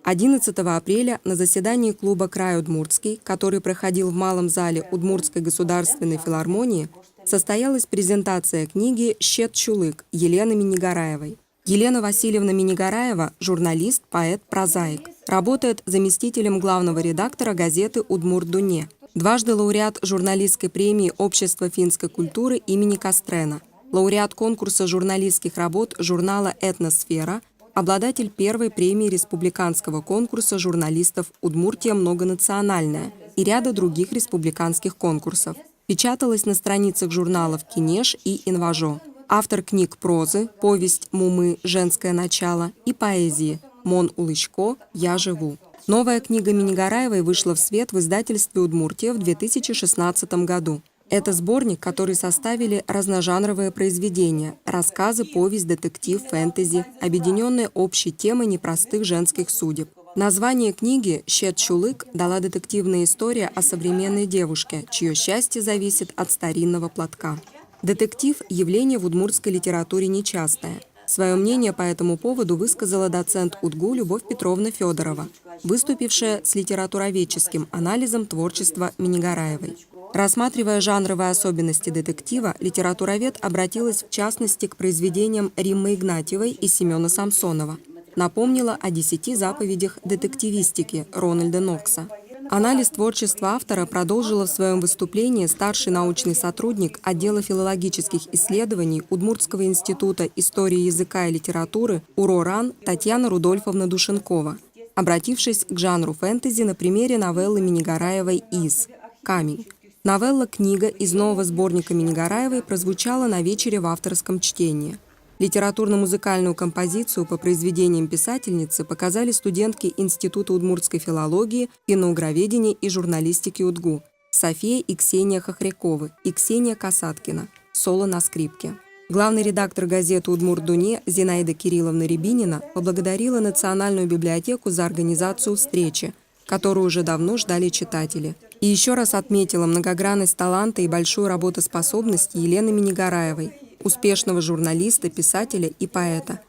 11 апреля на заседании клуба «Край Удмуртский», который проходил в Малом зале Удмуртской государственной филармонии, состоялась презентация книги «Щет Чулык» Елены Минигараевой. Елена Васильевна Минигараева – журналист, поэт, прозаик. Работает заместителем главного редактора газеты «Удмурт-Дуне». Дважды лауреат журналистской премии Общества финской культуры имени Кострена, лауреат конкурса журналистских работ журнала «Этносфера», обладатель первой премии республиканского конкурса журналистов «Удмуртия многонациональная» и ряда других республиканских конкурсов. Печаталась на страницах журналов «Кинеш» и «Инважо». Автор книг прозы, повесть «Мумы. Женское начало» и поэзии «Мон Улычко. Я живу». Новая книга Минигараевой вышла в свет в издательстве «Удмуртия» в 2016 году. Это сборник, который составили разножанровые произведения, рассказы, повесть, детектив, фэнтези, объединенные общей темой непростых женских судеб. Название книги «Щет Чулык» дала детективная история о современной девушке, чье счастье зависит от старинного платка. Детектив – явление в удмуртской литературе нечастое. Свое мнение по этому поводу высказала доцент УДГУ Любовь Петровна Федорова, выступившая с литературоведческим анализом творчества Минигараевой. Рассматривая жанровые особенности детектива, литературовед обратилась в частности к произведениям Риммы Игнатьевой и Семена Самсонова. Напомнила о 10 заповедях детективистики Рональда Нокса. Анализ творчества автора продолжила в своем выступлении старший научный сотрудник отдела филологических исследований Удмуртского института истории языка и литературы УРО-РАН Татьяна Рудольфовна Душенкова, обратившись к жанру фэнтези на примере новеллы Минигараевой «Из. Камень». Новелла-книга из нового сборника Минигараевой прозвучала на вечере в авторском чтении. Литературно-музыкальную композицию по произведениям писательницы показали студентки Института удмуртской филологии, киноугроведения и журналистики УДГУ София и Ксения Хохряковы и Ксения Касаткина, соло на скрипке. Главный редактор газеты «Удмурт-Дуне» Зинаида Кирилловна Рябинина поблагодарила Национальную библиотеку за организацию встречи, которую уже давно ждали читатели, и еще раз отметила многогранность таланта и большую работоспособность Елены Минигараевой, успешного журналиста, писателя и поэта,